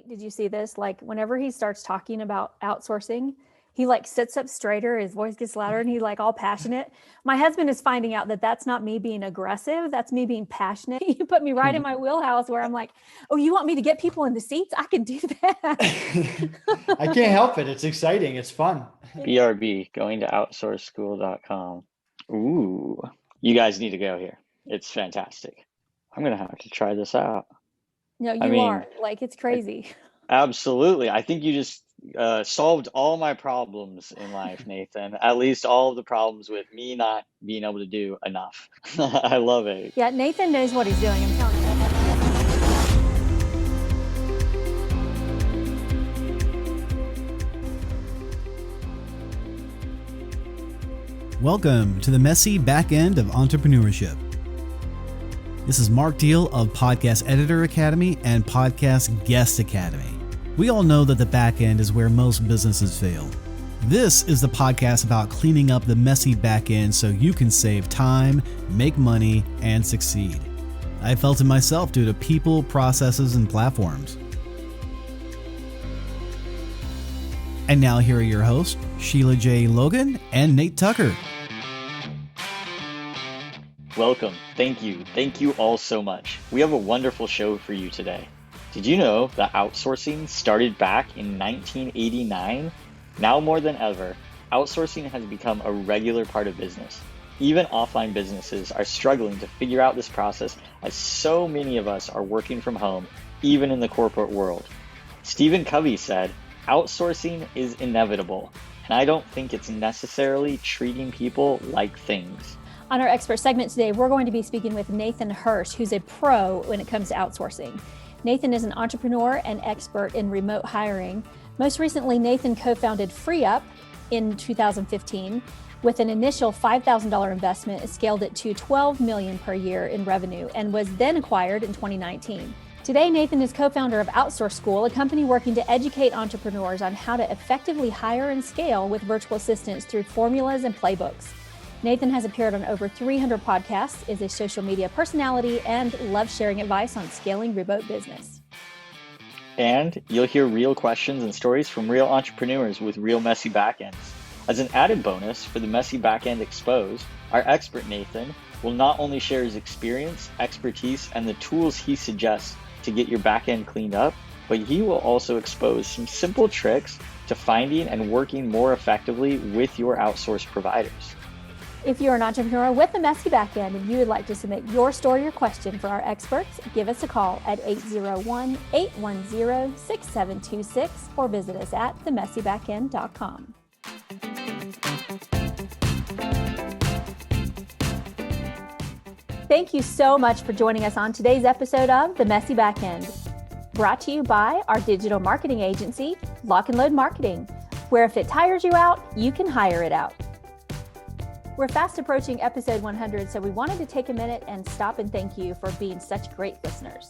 Nate, did you see this? Like whenever he starts talking about outsourcing, he like sits up straighter, his voice gets louder, and he's like all passionate. My husband is finding out that that's not me being aggressive. That's me being passionate. You put me right in my wheelhouse where I'm like, oh, you want me to get people in the seats? I can do that. I can't help it. It's exciting. It's fun. BRB, going to outsourceschool.com. Ooh, you guys need to go here. It's fantastic. I'm going to have to try this out. No, I you mean, are. Like, it's crazy. absolutely. I think you just solved all my problems in life, Nathan. At least all of the problems with me not being able to do enough. I love it. Yeah, Nathan knows what he's doing. I'm telling you. Welcome to the messy back end of entrepreneurship. This is Mark Deal of Podcast Editor Academy and Podcast Guest Academy. We all know that the back end is where most businesses fail. This is the podcast about cleaning up the messy back end so you can save time, make money, and succeed. I felt it myself due to people, processes, and platforms. And now here are your hosts, Sheila J. Logan and Nate Tucker. Welcome. Thank you. Thank you all so much. We have a wonderful show for you today. Did you know that outsourcing started back in 1989? Now more than ever, outsourcing has become a regular part of business. Even offline businesses are struggling to figure out this process as so many of us are working from home, even in the corporate world. Stephen Covey said, outsourcing is inevitable, and I don't think it's necessarily treating people like things. On our expert segment today, we're going to be speaking with Nathan Hirsch, who's a pro when it comes to outsourcing. Nathan is an entrepreneur and expert in remote hiring. Most recently, Nathan co-founded FreeUp in 2015 with an initial $5,000 investment. It scaled it to $12 million per year in revenue and was then acquired in 2019. Today, Nathan is co-founder of Outsource School, a company working to educate entrepreneurs on how to effectively hire and scale with virtual assistants through formulas and playbooks. Nathan has appeared on over 300 podcasts, is a social media personality, and loves sharing advice on scaling remote business. And you'll hear real questions and stories from real entrepreneurs with real messy backends. As an added bonus for the Messy Backend Exposed, our expert Nathan will not only share his experience, expertise, and the tools he suggests to get your backend cleaned up, but he will also expose some simple tricks to finding and working more effectively with your outsourced providers. If you're an entrepreneur with a messy backend and you would like to submit your story or question for our experts, give us a call at 801-810-6726 or visit us at themessybackend.com. Thank you so much for joining us on today's episode of The Messy Backend, brought to you by our digital marketing agency, Lock and Load Marketing, where if it tires you out, you can hire it out. We're fast approaching episode 100, so we wanted to take a minute and stop and thank you for being such great listeners.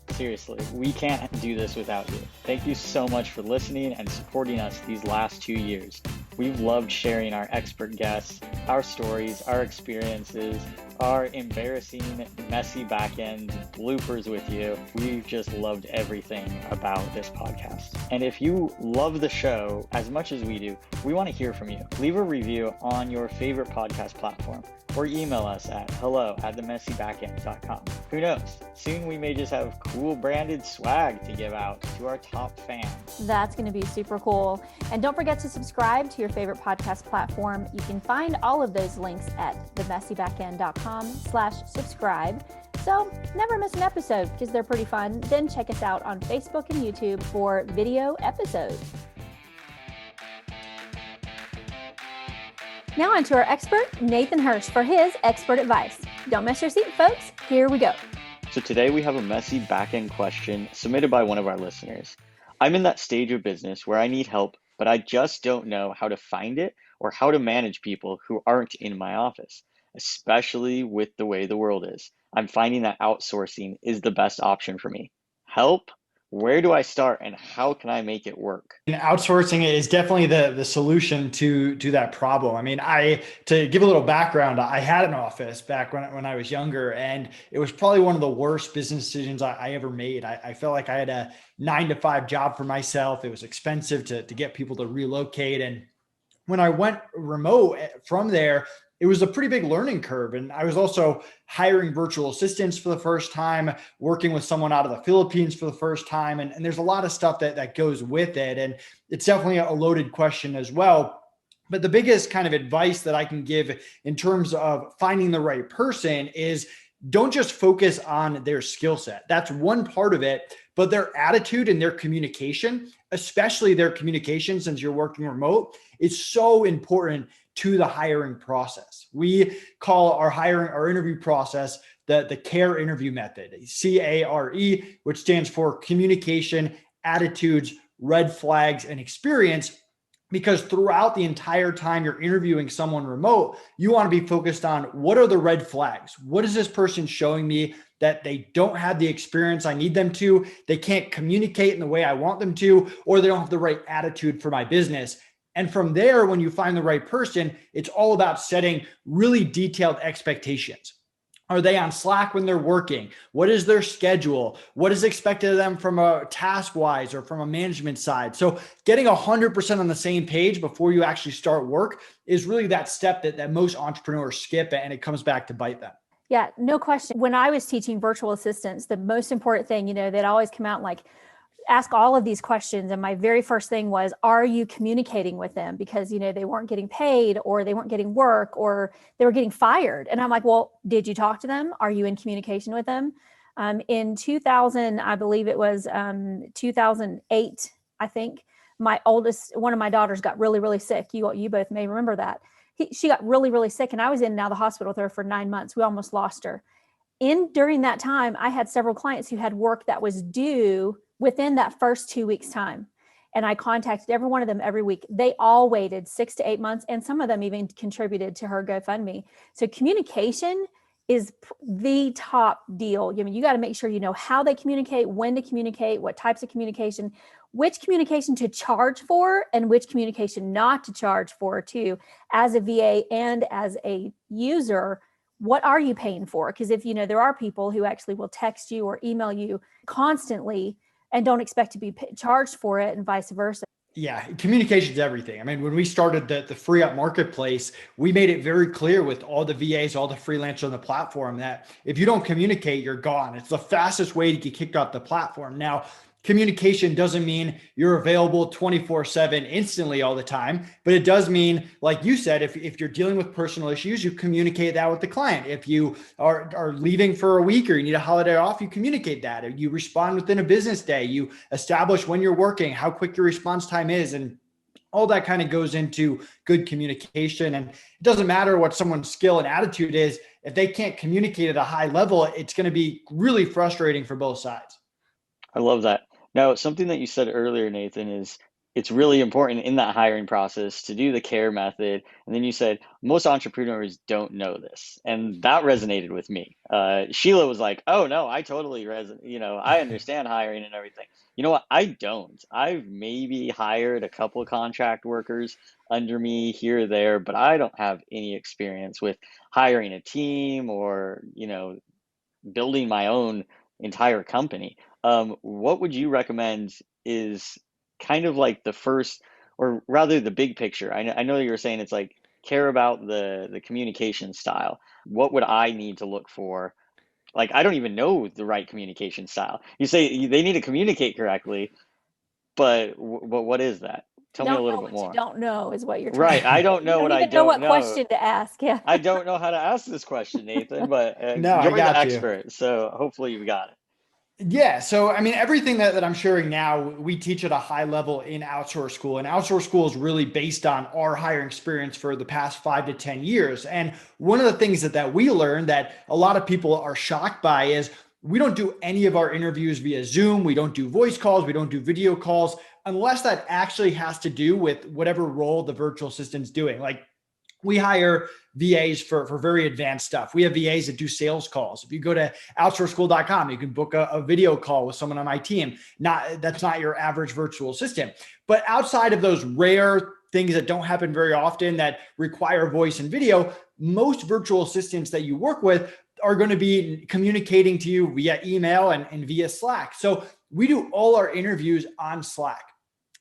Seriously, we can't do this without you. Thank you so much for listening and supporting us these last 2 years. We've loved sharing our expert guests, our stories, our experiences, our embarrassing, messy backend bloopers with you. We've just loved everything about this podcast. And if you love the show as much as we do, we want to hear from you. Leave a review on your favorite podcast platform or email us at hello@themessybackend.com. Who knows? Soon we may just have cool branded swag to give out to our top fans. That's going to be super cool. And don't forget to subscribe to your favorite podcast platform. You can find all of those links at themessybackend.com/subscribe. So never miss an episode because they're pretty fun. Then check us out on Facebook and YouTube for video episodes. Now on to our expert, Nathan Hirsch, for his expert advice. Don't miss your seat, folks. Here we go. So today we have a messy backend question submitted by one of our listeners. I'm in that stage of business where I need help, but I just don't know how to find it or how to manage people who aren't in my office, especially with the way the world is. I'm finding that outsourcing is the best option for me. Help? Where do I start and how can I make it work? And outsourcing is definitely the solution to that problem. I mean, to give a little background, I had an office back when I was younger, and it was probably one of the worst business decisions I ever made. I felt like I had a 9 to 5 job for myself. It was expensive to get people to relocate. And when I went remote from there, it was a pretty big learning curve. And I was also hiring virtual assistants for the first time, working with someone out of the Philippines for the first time. And there's a lot of stuff that goes with it. And it's definitely a loaded question as well. But the biggest kind of advice that I can give in terms of finding the right person is don't just focus on their skill set. That's one part of it, but their attitude and their communication, especially their communication since you're working remote, is so important to the hiring process. We call our interview process the CARE interview method, CARE, which stands for communication, attitudes, red flags, and experience. Because throughout the entire time you're interviewing someone remote, you want to be focused on what are the red flags? What is this person showing me that they don't have the experience I need them to? They can't communicate in the way I want them to, or they don't have the right attitude for my business. And from there, when you find the right person, it's all about setting really detailed expectations. Are they on Slack when they're working? What is their schedule? What is expected of them from a task-wise or from a management side? So getting 100% on the same page before you actually start work is really that step that most entrepreneurs skip, and it comes back to bite them. Yeah, no question. When I was teaching virtual assistants, the most important thing, they'd always come out and like, ask all of these questions. And my very first thing was, are you communicating with them? Because, they weren't getting paid, or they weren't getting work, or they were getting fired. And I'm like, well, did you talk to them? Are you in communication with them? In 2000, I believe it was 2008, I think, one of my daughters got really, really sick. You both may remember that. She got really, really sick, and I was in the hospital with her for 9 months. We almost lost her. During that time, I had several clients who had work that was due within that first 2 weeks time. And I contacted every one of them every week. They all waited 6 to 8 months, and some of them even contributed to her GoFundMe. So communication is the top deal. You got to make sure you know how they communicate, when to communicate, what types of communication, which communication to charge for, and which communication not to charge for too. As a VA and as a user, what are you paying for? Because if there are people who actually will text you or email you constantly and don't expect to be charged for it, and vice versa. Yeah, communication is everything. I mean, when we started the Free Up Marketplace, we made it very clear with all the VAs, all the freelancers on the platform, that if you don't communicate, you're gone. It's the fastest way to get kicked off the platform. Now, communication doesn't mean you're available 24/7 instantly all the time, but it does mean, like you said, if you're dealing with personal issues, you communicate that with the client. If you are leaving for a week or you need a holiday off, you communicate that. If you respond within a business day, you establish when you're working, how quick your response time is, and all that kind of goes into good communication. And it doesn't matter what someone's skill and attitude is. If they can't communicate at a high level, it's going to be really frustrating for both sides. I love that. Now, something that you said earlier, Nathan, is it's really important in that hiring process to do the CARE method. And then you said most entrepreneurs don't know this. And that resonated with me. Sheila was like, oh, no, I totally I understand hiring and everything. You know what? I don't. I've maybe hired a couple of contract workers under me here or there, but I don't have any experience with hiring a team or, building my own entire company. What would you recommend is kind of like the first, or rather the big picture? I know you were saying it's like care about the communication style. What would I need to look for? Like, I don't even know the right communication style. You say they need to communicate correctly, but what is that? Tell me a little bit more. You don't know is what you're trying Right. I don't know what I don't know. What question to ask. Yeah. I don't know how to ask this question, Nathan, but No, you're I got the you. expert, so hopefully you got it. Yeah. So, I mean, everything that I'm sharing now, we teach at a high level in Outsource School. And Outsource School is really based on our hiring experience for the past 5 to 10 years. And one of the things that we learned that a lot of people are shocked by is we don't do any of our interviews via Zoom. We don't do voice calls. We don't do video calls unless that actually has to do with whatever role the virtual assistant's doing. Like, We hire VAs for very advanced stuff. We have VAs that do sales calls. If you go to outsourceschool.com, you can book a video call with someone on my team. That's not your average virtual assistant. But outside of those rare things that don't happen very often that require voice and video, most virtual assistants that you work with are going to be communicating to you via email and via Slack. So we do all our interviews on Slack.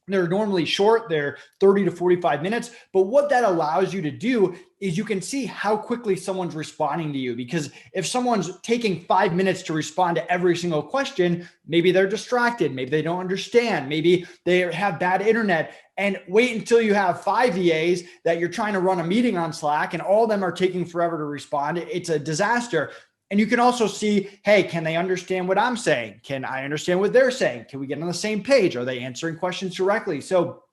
They're normally short, they're 30 to 45 minutes. But what that allows you to do is you can see how quickly someone's responding to you. Because if someone's taking 5 minutes to respond to every single question, maybe they're distracted, maybe they don't understand, maybe they have bad internet. And wait until you have 5 VAs that you're trying to run a meeting on Slack and all of them are taking forever to respond. It's a disaster. And you can also see, hey, can they understand what I'm saying? Can I understand what they're saying? Can we get on the same page? Are they answering questions directly? So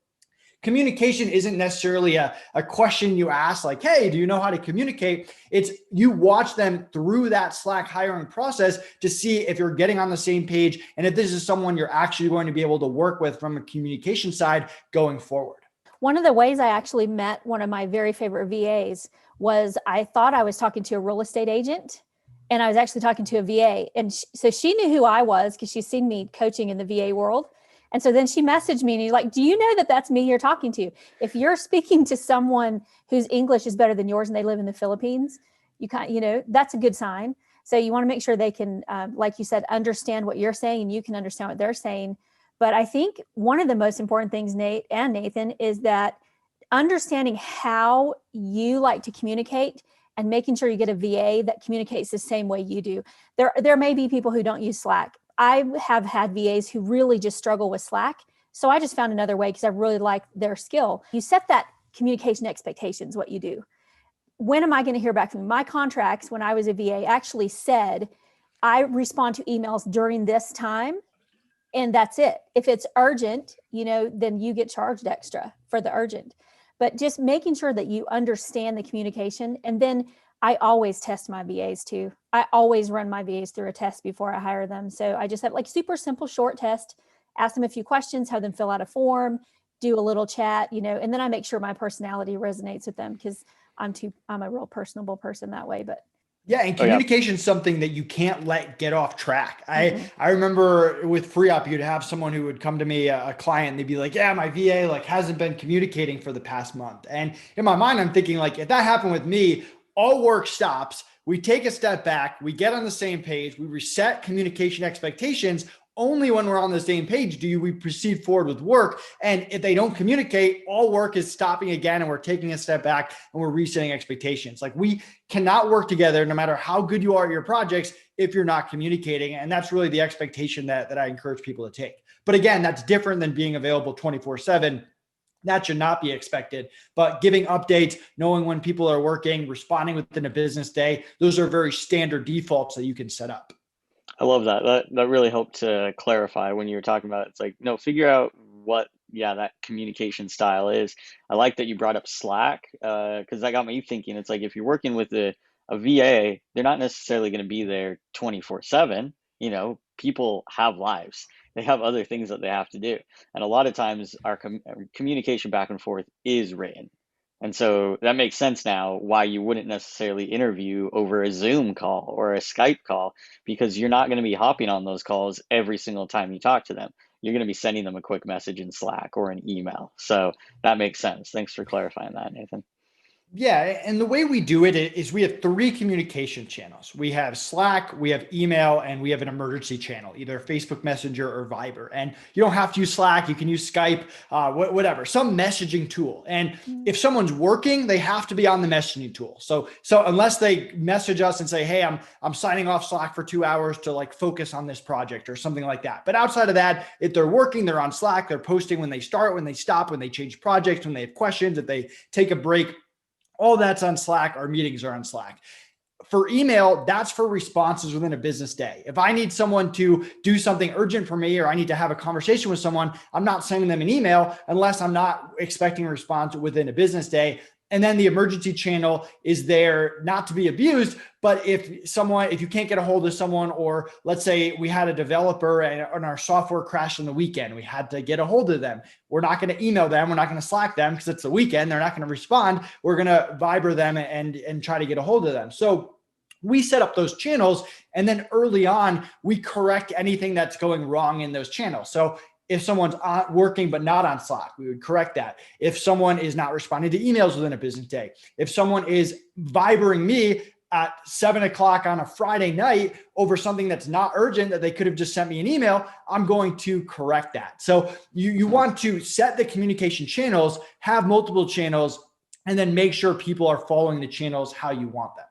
communication isn't necessarily a question you ask like, hey, do you know how to communicate? It's you watch them through that Slack hiring process to see if you're getting on the same page and if this is someone you're actually going to be able to work with from a communication side going forward. One of the ways I actually met one of my very favorite VAs was I thought I was talking to a real estate agent. And I was actually talking to a VA. And so she knew who I was because she's seen me coaching in the VA world. And so then she messaged me and he's like, do you know that that's me you're talking to? If you're speaking to someone whose English is better than yours and they live in the Philippines, that's a good sign. So you want to make sure they can, like you said, understand what you're saying and you can understand what they're saying. But I think one of the most important things, Nate and Nathan, is that understanding how you like to communicate and making sure you get a VA that communicates the same way you do. There may be people who don't use Slack. I have had VAs who really just struggle with Slack. So I just found another way because I really like their skill. You set that communication expectations, what you do. When am I going to hear back from you? My contracts, when I was a VA, actually said, I respond to emails during this time. And that's it. If it's urgent, then you get charged extra for the urgent. But just making sure that you understand the communication. And then I always test my VAs too. I always run my VAs through a test before I hire them. So I just have like super simple short test, ask them a few questions, have them fill out a form, do a little chat, and then I make sure my personality resonates with them because I'm a real personable person that way. But yeah, and communication is something that you can't let get off track. I remember with FreeUp, you'd have someone who would come to me, a client, and they'd be like, yeah, my VA hasn't been communicating for the past month. And in my mind, I'm thinking like, if that happened with me, all work stops. We take a step back, we get on the same page, we reset communication expectations. Only when we're on the same page do we proceed forward with work. And if they don't communicate, all work is stopping again and we're taking a step back and we're resetting expectations. Like we cannot work together no matter how good you are at your projects if you're not communicating. And that's really the expectation that I encourage people to take. But again, that's different than being available 24/7. That should not be expected. But giving updates, knowing when people are working, responding within a business day, those are very standard defaults that you can set up. I love that. That really helped to clarify when you were talking about it. It's like, no, figure out what, that communication style is. I like that you brought up Slack because that got me thinking. It's like if you're working with a VA, they're not necessarily going to be there 24/7. People have lives. They have other things that they have to do. And a lot of times our communication back and forth is written. And so that makes sense now why you wouldn't necessarily interview over a Zoom call or a Skype call, because you're not going to be hopping on those calls every single time you talk to them. You're going to be sending them a quick message in Slack or an email. So that makes sense. Thanks for clarifying that, Nathan. Yeah. And the way we do it is we have 3 communication channels. We have Slack, we have email, and we have an emergency channel, either Facebook Messenger or Viber. And you don't have to use Slack. You can use Skype, whatever, some messaging tool. And if someone's working, they have to be on the messaging tool. So unless they message us and say, hey, I'm signing off Slack for 2 hours to focus on this project or something like that. But outside of that, if they're working, they're on Slack, they're posting when they start, when they stop, when they change projects, when they have questions, if they take a break. All that's on Slack. Our meetings are on Slack. For email, that's for responses within a business day. If I need someone to do something urgent for me, or I need to have a conversation with someone, I'm not sending them an email unless I'm not expecting a response within a business day. And then the emergency channel is there not to be abused, but if you can't get a hold of someone, or let's say we had a developer and our software crashed on the weekend, we had to get a hold of them. We're not going to email them. We're not going to Slack them because it's the weekend. They're not going to respond. We're going to Viber them and try to get a hold of them. So we set up those channels, and then early on, we correct anything that's going wrong in those channels. So if someone's working but not on Slack, we would correct that. If someone is not responding to emails within a business day, if someone is Vibering me at 7:00 on a Friday night over something that's not urgent that they could have just sent me an email, I'm going to correct that. So you want to set the communication channels, have multiple channels, and then make sure people are following the channels how you want them.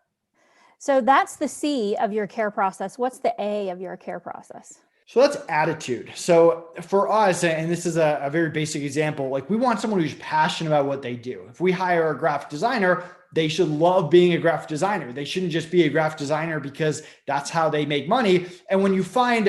So that's the C of your care process. What's the A of your care process? So that's attitude. So for us, and this is a very basic example, like we want someone who's passionate about what they do. If we hire a graphic designer, they should love being a graphic designer. They shouldn't just be a graphic designer because that's how they make money. And when you find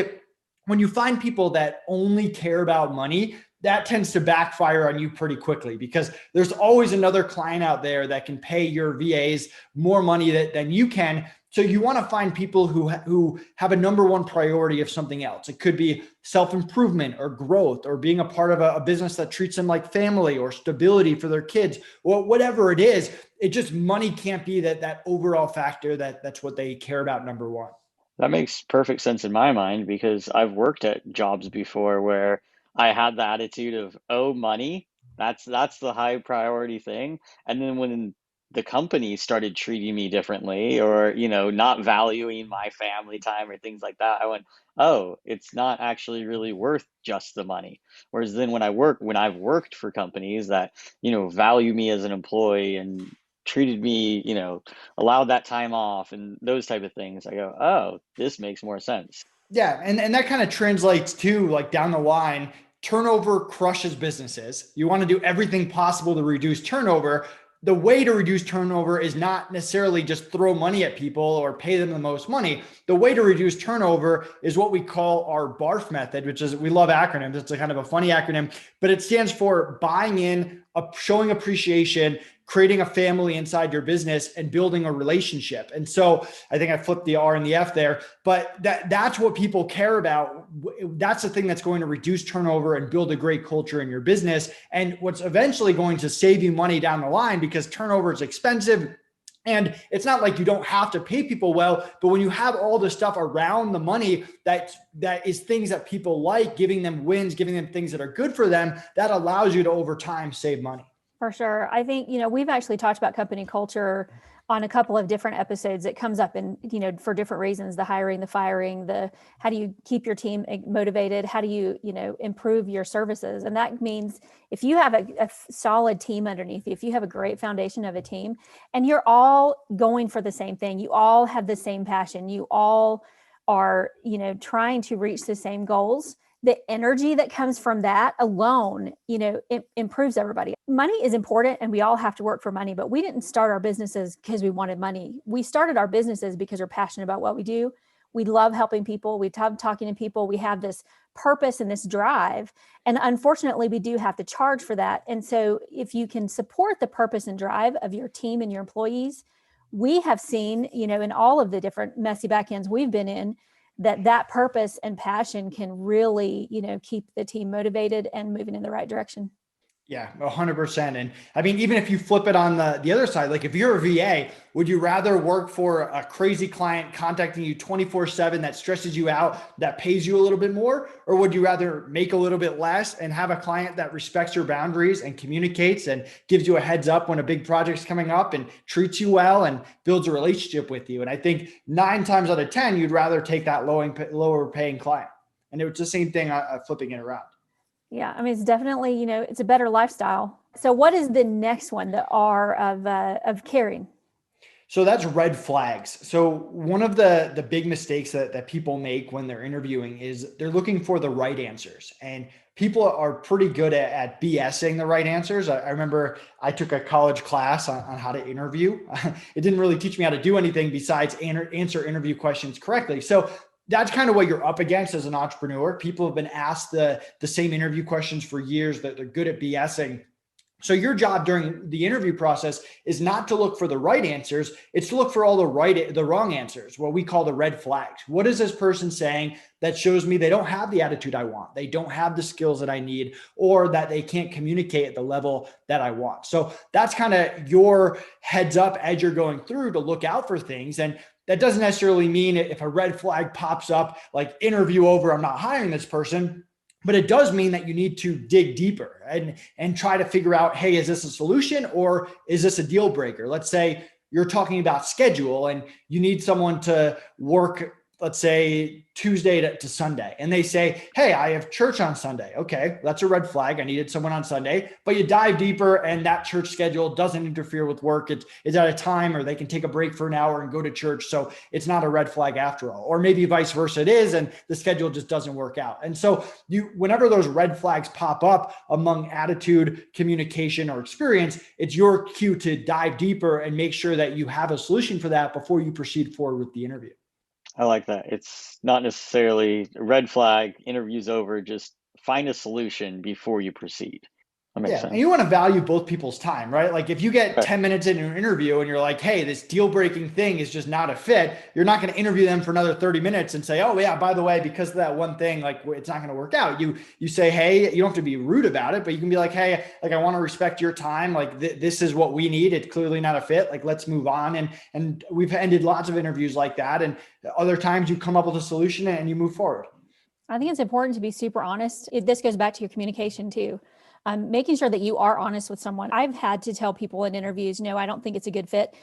people that only care about money, that tends to backfire on you pretty quickly, because there's always another client out there that can pay your VAs more money than you can. So you want to find people who have a number one priority of something else. It could be self-improvement or growth, or being a part of a business that treats them like family, or stability for their kids, or whatever it is. It just, money can't be that overall factor that's what they care about number one. That makes perfect sense in my mind, because I've worked at jobs before where I had the attitude of, oh, money, that's the high priority thing. And then when the company started treating me differently, or, not valuing my family time or things like that, I went, oh, it's not actually really worth just the money. Whereas then when I've worked for companies that, value me as an employee and treated me, allowed that time off and those type of things, I go, oh, this makes more sense. Yeah. And that kind of translates to, like, down the line, turnover crushes businesses. You want to do everything possible to reduce turnover. The way to reduce turnover is not necessarily just throw money at people or pay them the most money. The way to reduce turnover is what we call our BARF method, which is, we love acronyms. It's a kind of a funny acronym, but it stands for buying in, showing appreciation, creating a family inside your business, and building a relationship. And so I think I flipped the R and the F there, but that's what people care about. That's the thing that's going to reduce turnover and build a great culture in your business. And what's eventually going to save you money down the line, because turnover is expensive. And it's not like you don't have to pay people well, but when you have all the stuff around the money that is things that people like, giving them wins, giving them things that are good for them, that allows you to over time save money. For sure. I think, we've actually talked about company culture on a couple of different episodes. It comes up in, for different reasons, the hiring, the firing, how do you keep your team motivated? How do you, improve your services? And that means if you have a solid team underneath you, if you have a great foundation of a team, and you're all going for the same thing, you all have the same passion, you all are, trying to reach the same goals, the energy that comes from that alone, it improves everybody. Money is important, and we all have to work for money, but we didn't start our businesses because we wanted money. We started our businesses because we're passionate about what we do. We love helping people. We love talking to people. We have this purpose and this drive. And unfortunately, we do have to charge for that. And so if you can support the purpose and drive of your team and your employees, we have seen, in all of the different messy backends we've been in, that purpose and passion can really, keep the team motivated and moving in the right direction. Yeah, 100%. And I mean, even if you flip it on the other side, like if you're a VA, would you rather work for a crazy client contacting you 24/7 that stresses you out, that pays you a little bit more? Or would you rather make a little bit less and have a client that respects your boundaries and communicates and gives you a heads up when a big project's coming up and treats you well and builds a relationship with you? And I think 9 times out of 10, you'd rather take that lower paying client. And it was the same thing, flipping it around. Yeah, I mean, it's definitely, it's a better lifestyle. So what is the next one, the R of caring? So that's red flags. So one of the big mistakes that people make when they're interviewing is they're looking for the right answers. And people are pretty good at BSing the right answers. I remember I took a college class on how to interview. It didn't really teach me how to do anything besides answer interview questions correctly. So that's kind of what you're up against as an entrepreneur. People have been asked the same interview questions for years, that they're good at BSing. So your job during the interview process is not to look for the right answers. It's to look for all the wrong answers, what we call the red flags. What is this person saying that shows me they don't have the attitude I want? They don't have the skills that I need, or that they can't communicate at the level that I want. So that's kind of your heads up as you're going through to look out for things. And that doesn't necessarily mean if a red flag pops up, like interview over, I'm not hiring this person. But it does mean that you need to dig deeper and try to figure out, hey, is this a solution or is this a deal breaker? Let's say you're talking about schedule and you need someone to work, let's say Tuesday to Sunday. And they say, hey, I have church on Sunday. Okay, that's a red flag. I needed someone on Sunday. But you dive deeper and that church schedule doesn't interfere with work. It's at a time, or they can take a break for an hour and go to church. So it's not a red flag after all. Or maybe vice versa it is, and the schedule just doesn't work out. And so whenever those red flags pop up among attitude, communication, or experience, it's your cue to dive deeper and make sure that you have a solution for that before you proceed forward with the interview. I like that. It's not necessarily a red flag, interview's over, just find a solution before you proceed. That makes sense. And you want to value both people's time, right? Like if you get 10 minutes into an interview and you're like, hey, this deal breaking thing is just not a fit, you're not going to interview them for another 30 minutes and say, oh yeah, by the way, because of that one thing, like it's not going to work out. You say, hey, you don't have to be rude about it, but you can be like, hey, like I want to respect your time. Like this is what we need. It's clearly not a fit. Like let's move on. And we've ended lots of interviews like that. And other times you come up with a solution and you move forward. I think it's important to be super honest. This goes back to your communication too. Making sure that you are honest with someone. I've had to tell people in interviews, no, I don't think it's a good fit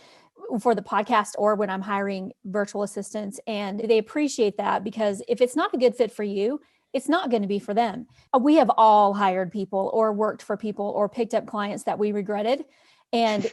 for the podcast or when I'm hiring virtual assistants. And they appreciate that, because if it's not a good fit for you, it's not going to be for them. We have all hired people or worked for people or picked up clients that we regretted. And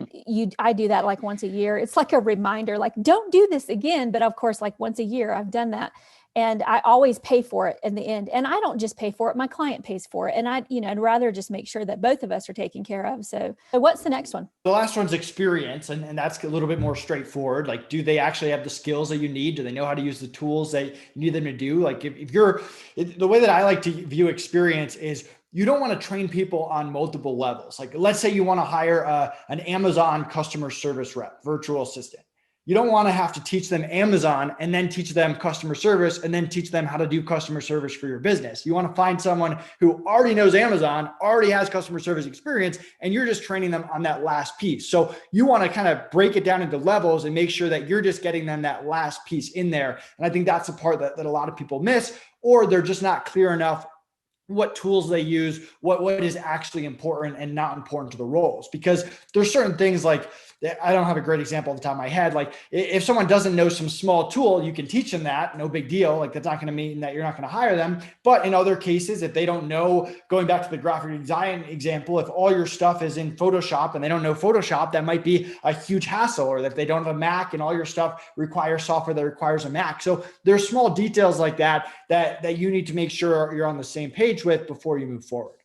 I do that like once a year. It's like a reminder, like, don't do this again. But of course, like once a year, I've done that. And I always pay for it in the end. And I don't just pay for it, my client pays for it. And I'd rather just make sure that both of us are taken care of. So what's the next one? The last one's experience. And that's a little bit more straightforward. Like, do they actually have the skills that you need? Do they know how to use the tools that you need them to do? Like the way that I like to view experience is, you don't want to train people on multiple levels. Like let's say you want to hire an Amazon customer service rep, virtual assistant. You don't want to have to teach them Amazon and then teach them customer service and then teach them how to do customer service for your business. You want to find someone who already knows Amazon, already has customer service experience, and you're just training them on that last piece. So you want to kind of break it down into levels and make sure that you're just getting them that last piece in there. And I think that's the part that a lot of people miss, or they're just not clear enough what tools they use, what is actually important and not important to the roles. Because there's certain things, like, I don't have a great example off the top of my head. Like if someone doesn't know some small tool, you can teach them that, no big deal. Like that's not going to mean that you're not going to hire them. But in other cases, if they don't know, going back to the graphic design example, if all your stuff is in Photoshop and they don't know Photoshop, that might be a huge hassle. Or if they don't have a Mac and all your stuff requires software that requires a Mac. So there's small details like that you need to make sure you're on the same page with before you move forward.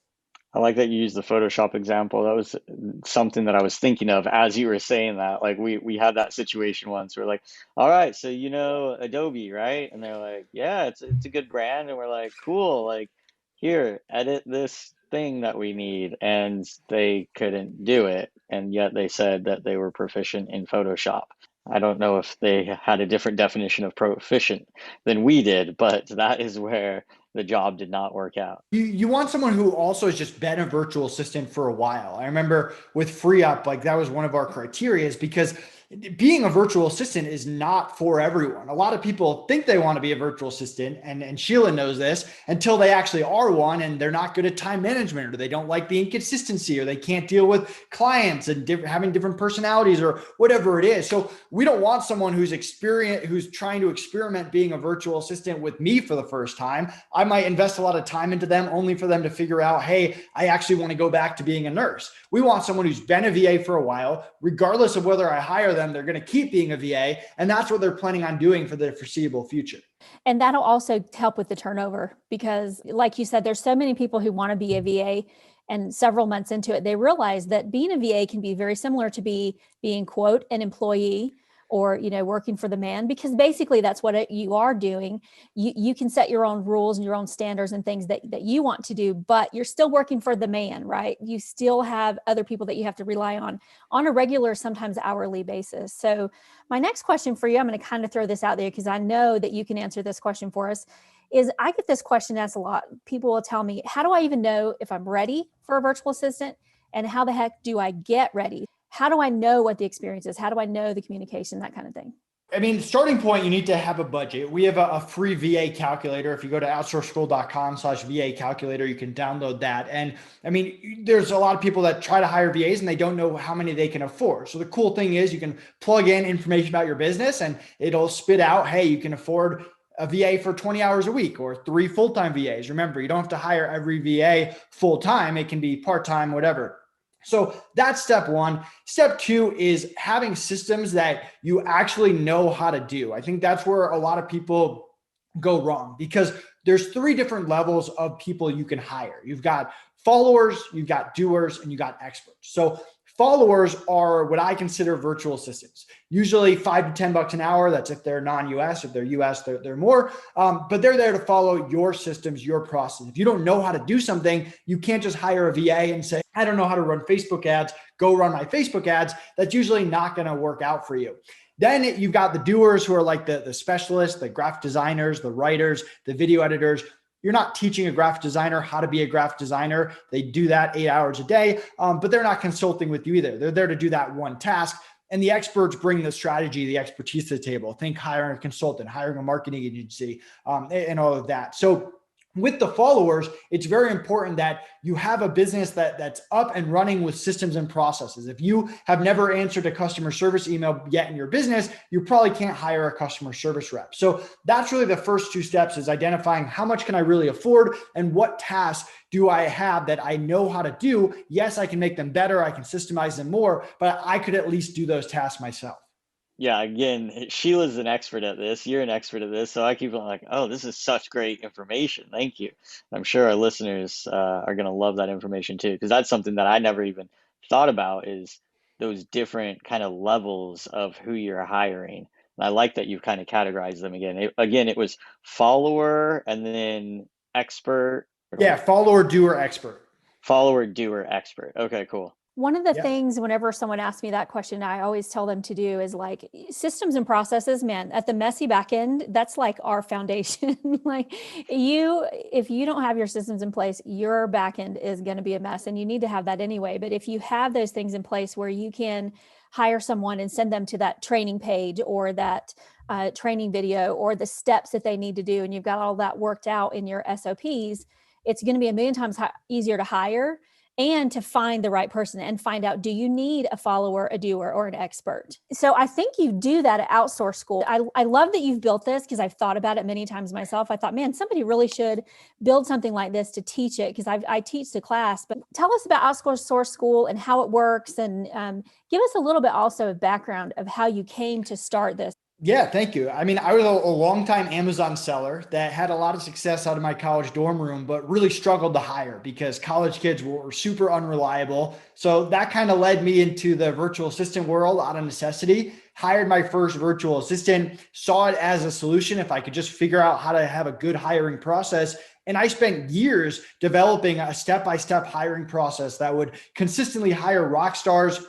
I like that you used the Photoshop example. That was something that I was thinking of as you were saying that. Like we had that situation once. We're like, all right, so you know Adobe, right? And they're like, yeah, it's a good brand. And we're like, cool, like here, edit this thing that we need. And they couldn't do it. And yet they said that they were proficient in Photoshop. I don't know if they had a different definition of proficient than we did, but that is where the job did not work out. You want someone who also has just been a virtual assistant for a while. I remember with FreeUp, like that was one of our criteria, is because being a virtual assistant is not for everyone. A lot of people think they want to be a virtual assistant, and Sheila knows this, until they actually are one and they're not good at time management, or they don't like the inconsistency, or they can't deal with clients and having different personalities or whatever it is. So we don't want someone who's trying to experiment being a virtual assistant with me for the first time. I might invest a lot of time into them only for them to figure out, hey, I actually want to go back to being a nurse. We want someone who's been a VA for a while, regardless of whether I hire them, they're going to keep being a VA. And that's what they're planning on doing for the foreseeable future. And that'll also help with the turnover, because like you said, there's so many people who want to be a VA, and several months into it, they realize that being a VA can be very similar to being, quote, an employee, or, working for the man, because basically that's what you are doing. You can set your own rules and your own standards and things that you want to do, but you're still working for the man, right? You still have other people that you have to rely on a regular, sometimes hourly basis. So my next question for you, I'm going to kind of throw this out there because I know that you can answer this question for us, is I get this question asked a lot. People will tell me, how do I even know if I'm ready for a virtual assistant? And how the heck do I get ready? How do I know what the experience is? How do I know the communication, that kind of thing? I mean, starting point, you need to have a budget. We have a free VA calculator. If you go to outsourceschool.com/VA calculator, you can download that. And I mean, there's a lot of people that try to hire VAs and they don't know how many they can afford. So the cool thing is you can plug in information about your business and it'll spit out, hey, you can afford a VA for 20 hours a week or 3 full-time VAs. Remember, you don't have to hire every VA full-time. It can be part-time, whatever. So that's step one. Step two is having systems that you actually know how to do. I think that's where a lot of people go wrong, because there's 3 different levels of people you can hire. You've got followers, you've got doers, and you got experts. So followers are what I consider virtual assistants, usually $5 to $10 an hour. That's if they're non-US. If they're US, they're more, but they're there to follow your systems, your process. If you don't know how to do something, you can't just hire a VA and say, I don't know how to run Facebook ads, go run my Facebook ads. That's usually not going to work out for you. Then you've got the doers, who are like the specialists, the graphic designers, the writers, the video editors. You're not teaching a graphic designer how to be a graphic designer. They do that 8 hours a day, but they're not consulting with you either. They're there to do that one task. And the experts bring the strategy, the expertise to the table. Think hiring a consultant, hiring a marketing agency, and all of that. So with the followers, it's very important that you have a business that's up and running with systems and processes. If you have never answered a customer service email yet in your business, you probably can't hire a customer service rep. So that's really the first 2 steps, is identifying how much can I really afford and what tasks do I have that I know how to do. Yes, I can make them better. I can systemize them more, but I could at least do those tasks myself. Yeah, again, Sheila's an expert at this. You're an expert at this. So I keep like, oh, this is such great information. Thank you. I'm sure our listeners are going to love that information too, because that's something that I never even thought about, is those different kind of levels of who you're hiring. And I like that you've kind of categorized them again. It was follower and then expert. Yeah, follower, doer, expert. Follower, doer, expert. Okay, cool. One of the things, whenever someone asks me that question, I always tell them to do is like systems and processes, man, at the messy back end, that's like our foundation. Like if you don't have your systems in place, your back end is going to be a mess, and you need to have that anyway. But if you have those things in place where you can hire someone and send them to that training page or that training video or the steps that they need to do, and you've got all that worked out in your SOPs, it's going to be a million times easier to hire and to find the right person and find out, do you need a follower, a doer, or an expert? So I think you do that at Outsource School. I love that you've built this, because I've thought about it many times myself. I thought, man, somebody really should build something like this to teach it, because I teach the class. But tell us about Outsource School and how it works, and give us a little bit also of background of how you came to start this. Yeah, thank you. I mean, I was a longtime Amazon seller that had a lot of success out of my college dorm room, but really struggled to hire because college kids were super unreliable. So that kind of led me into the virtual assistant world out of necessity. Hired my first virtual assistant, saw it as a solution if I could just figure out how to have a good hiring process. And I spent years developing a step-by-step hiring process that would consistently hire rock stars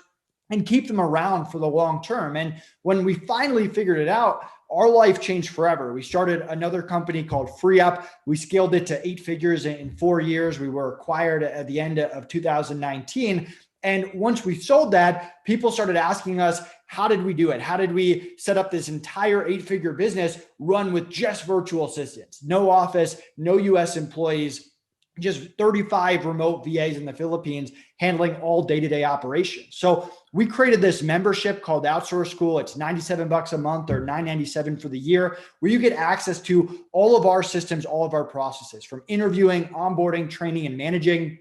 and keep them around for the long term. And when we finally figured it out, our life changed forever. We started another company called FreeUp. We scaled it to 8 figures in 4 years. We were acquired at the end of 2019. And once we sold that, people started asking us, how did we do it? How did we set up this entire 8-figure business run with just virtual assistants? No office, no US employees, just 35 remote VAs in the Philippines handling all day-to-day operations. So we created this membership called Outsource School. It's $97 a month or $9.97 for the year, where you get access to all of our systems, all of our processes, from interviewing, onboarding, training, and managing,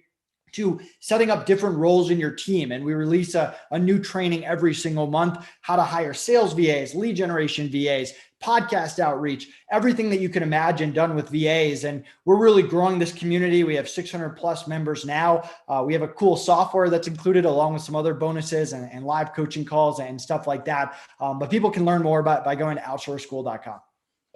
to setting up different roles in your team. And we release a new training every single month, how to hire sales VAs, lead generation VAs, podcast outreach, everything that you can imagine done with VAs. And we're really growing this community. We have 600 plus members now. We have a cool software that's included along with some other bonuses and live coaching calls and stuff like that. But people can learn more by going to outsourceschool.com.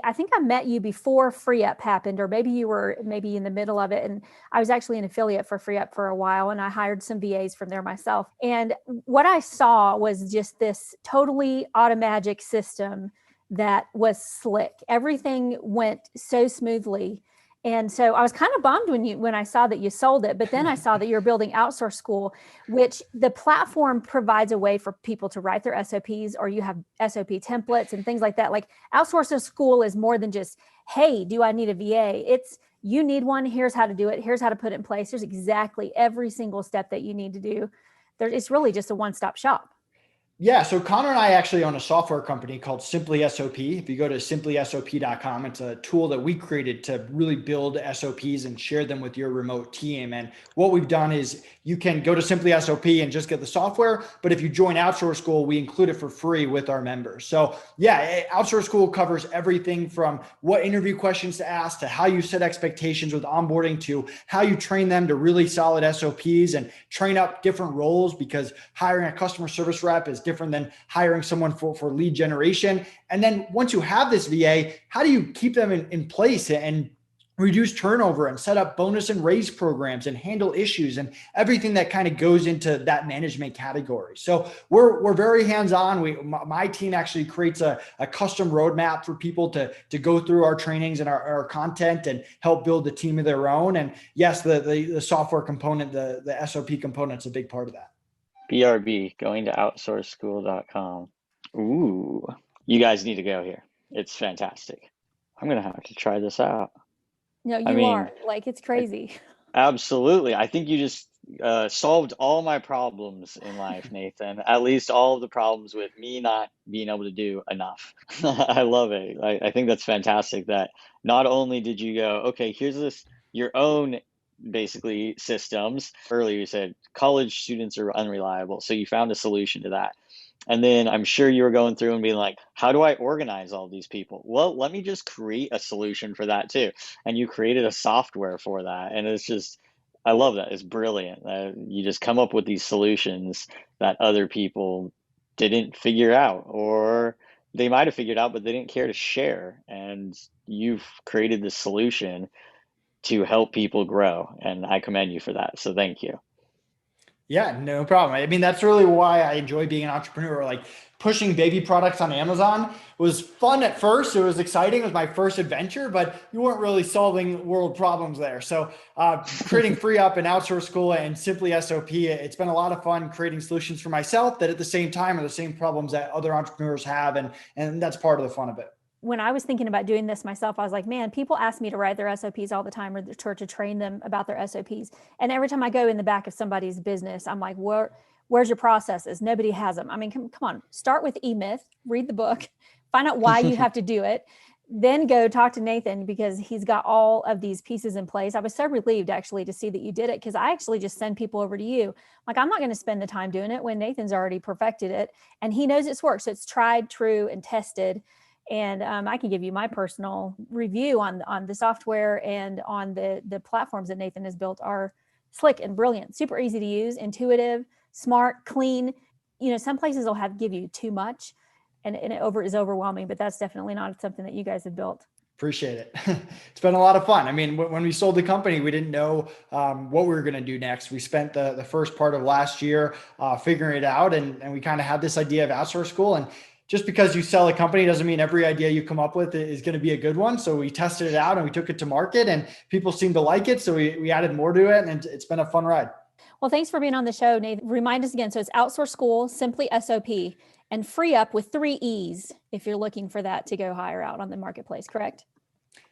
I think I met you before FreeUp happened, or maybe you were in the middle of it. And I was actually an affiliate for FreeUp for a while, and I hired some VAs from there myself. And what I saw was just this totally automatic system that was slick. Everything went so smoothly. And so I was kind of bummed when I saw that you sold it, but then I saw that you're building Outsource School, which the platform provides a way for people to write their SOPs, or you have SOP templates and things like that. Like Outsource School is more than just, hey, do I need a VA? It's, you need one, here's how to do it, here's how to put it in place. There's exactly every single step that you need to do. It's really just a one-stop shop. Yeah. So Connor and I actually own a software company called Simply SOP. If you go to simplysop.com, it's a tool that we created to really build SOPs and share them with your remote team. And what we've done is you can go to Simply SOP and just get the software. But if you join Outsource School, we include it for free with our members. So yeah, Outsource School covers everything from what interview questions to ask, to how you set expectations with onboarding, to how you train them to really solid SOPs and train up different roles, because hiring a customer service rep is different than hiring someone for lead generation. And then once you have this VA, how do you keep them in place and reduce turnover and set up bonus and raise programs and handle issues and everything that kind of goes into that management category. So we're very hands-on. My team actually creates a custom roadmap for people to go through our trainings and our content and help build the team of their own. And yes, the software component, the SOP component is a big part of that. BRB, going to outsourceschool.com. Ooh, you guys need to go here. It's fantastic. I'm going to have to try this out. No, you are. Like, it's crazy. Absolutely. I think you just solved all my problems in life, Nathan. At least all of the problems with me not being able to do enough. I love it. I think that's fantastic that not only did you go, okay, here's your own basically systems. Earlier you said college students are unreliable. So you found a solution to that. And then I'm sure you were going through and being like, how do I organize all these people? Well, let me just create a solution for that too. And you created a software for that. And it's just, I love that. It's brilliant. You just come up with these solutions that other people didn't figure out, or they might have figured out, but they didn't care to share. And you've created this solution to help people grow. And I commend you for that. So thank you. Yeah, no problem. I mean, that's really why I enjoy being an entrepreneur. Like pushing baby products on Amazon was fun at first. It was exciting. It was my first adventure, but you weren't really solving world problems there. So creating FreeUp and Outsource School and Simply SOP, it's been a lot of fun creating solutions for myself that at the same time are the same problems that other entrepreneurs have. And that's part of the fun of it. When I was thinking about doing this myself, I was like, man, people ask me to write their SOPs all the time, or to train them about their SOPs. And every time I go in the back of somebody's business, I'm like, where's your processes? Nobody has them. I mean, come on, start with E-Myth, read the book, find out why you have to do it. Then go talk to Nathan, because he's got all of these pieces in place. I was so relieved actually to see that you did it, because I actually just send people over to you. Like, I'm not going to spend the time doing it when Nathan's already perfected it and he knows it's worked. So it's tried, true, and tested. And I can give you my personal review on the software and on the platforms that Nathan has built are slick and brilliant, super easy to use, intuitive, smart, clean. You know, some places will give you too much and it is overwhelming, but that's definitely not something that you guys have built. Appreciate it. It's been a lot of fun. I mean, when we sold the company, we didn't know what we were going to do next. We spent the first part of last year figuring it out, and we kind of had this idea of Outsource School. And just because you sell a company doesn't mean every idea you come up with is going to be a good one. So we tested it out and we took it to market and people seem to like it. So we added more to it, and it's been a fun ride. Well, thanks for being on the show, Nathan. Remind us again. So it's Outsource School, Simply SOP, and FreeUp with 3 E's if you're looking for that to go higher out on the marketplace, correct?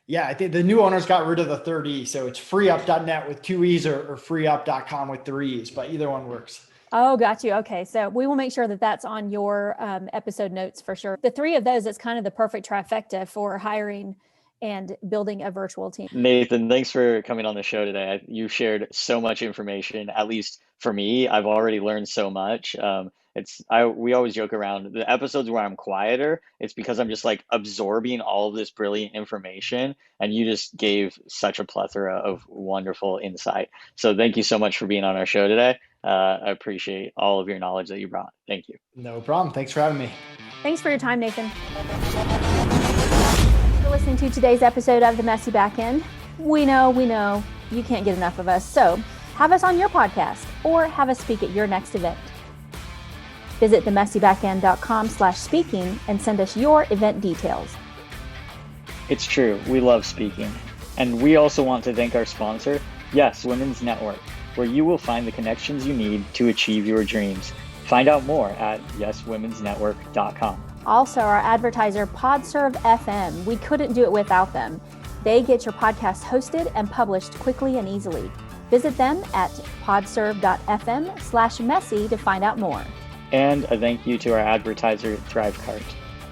Yeah, I think the new owners got rid of the third E. So it's freeup.net with 2 E's or freeup.com with 3 E's, but either one works. Oh, got you. Okay. So we will make sure that that's on your episode notes for sure. The 3 of those, it's kind of the perfect trifecta for hiring and building a virtual team. Nathan, thanks for coming on the show today. You shared so much information, at least for me. I've already learned so much. We always joke around the episodes where I'm quieter. It's because I'm just like absorbing all of this brilliant information, and you just gave such a plethora of wonderful insight. So thank you so much for being on our show today. I appreciate all of your knowledge that you brought. Thank you. No problem. Thanks for having me. Thanks for your time, Nathan. For listening to today's episode of The Messy Backend. We know you can't get enough of us. So have us on your podcast or have us speak at your next event. Visit themessybackend.com/speaking and send us your event details. It's true. We love speaking. And we also want to thank our sponsor, Yes Women's Network, where you will find the connections you need to achieve your dreams. Find out more at yeswomensnetwork.com. Also, our advertiser, PodServe FM. We couldn't do it without them. They get your podcast hosted and published quickly and easily. Visit them at podserve.fm/messy to find out more. And a thank you to our advertiser, ThriveCart.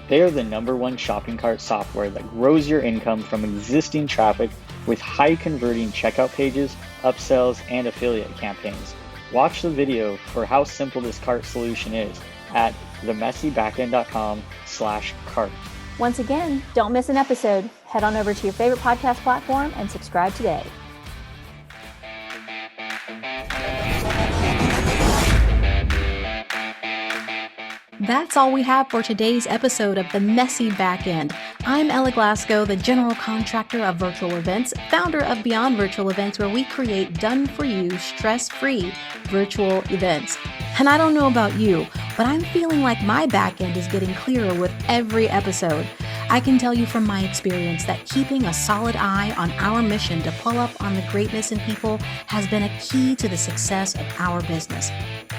They are the #1 shopping cart software that grows your income from existing traffic with high converting checkout pages, upsells, and affiliate campaigns. Watch the video for how simple this cart solution is at themessybackend.com/cart. Once again, don't miss an episode. Head on over to your favorite podcast platform and subscribe today. That's all we have for today's episode of The Messy Backend. I'm Ella Glasgow, the general contractor of virtual events, founder of Beyond Virtual Events, where we create done-for-you, stress-free virtual events. And I don't know about you, but I'm feeling like my backend is getting clearer with every episode. I can tell you from my experience that keeping a solid eye on our mission to pull up on the greatness in people has been a key to the success of our business.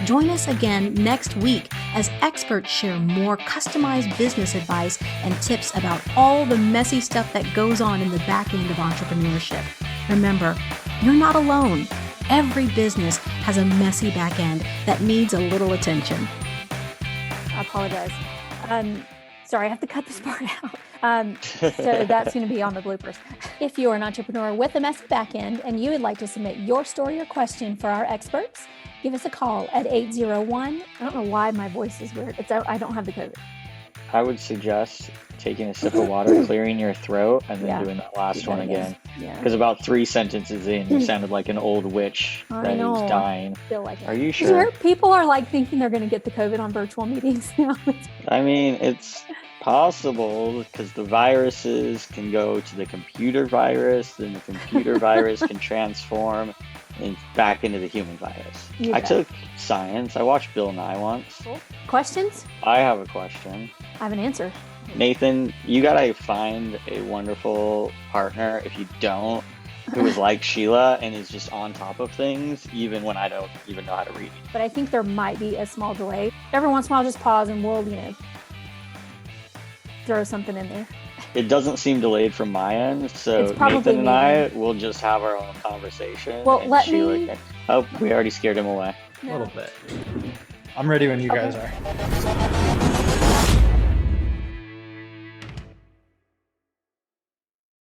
Join us again next week as experts share more customized business advice and tips about all the messy stuff that goes on in the back end of entrepreneurship. Remember, you're not alone. Every business has a messy back end that needs a little attention. I apologize. Sorry, I have to cut this part out. So that's going to be on the bloopers. If you're an entrepreneur with a messy backend and you would like to submit your story or question for our experts, give us a call at 801. I don't know why my voice is weird. I don't have the COVID. I would suggest taking a sip of water, clearing your throat, and then doing that last one again. Because about 3 sentences in, you sounded like an old witch that is dying. I feel like it. Are you sure? People are like thinking they're going to get the COVID on virtual meetings now. I mean, it's possible because the viruses can go to the computer virus, then the computer virus can transform back into the human virus. I took science. I watched Bill Nye once. Cool. Questions? I have a question. I have an answer. Nathan, you gotta find a wonderful partner if you don't, who is like Sheila and is just on top of things, even when I don't even know how to read. But I think there might be a small delay. Every once in a while, just pause and we'll, throw something in there. It doesn't seem delayed from my end, so Nathan and I will just have our own conversation. Well, let me... Oh, we already scared him away. A little bit. I'm ready when you guys are.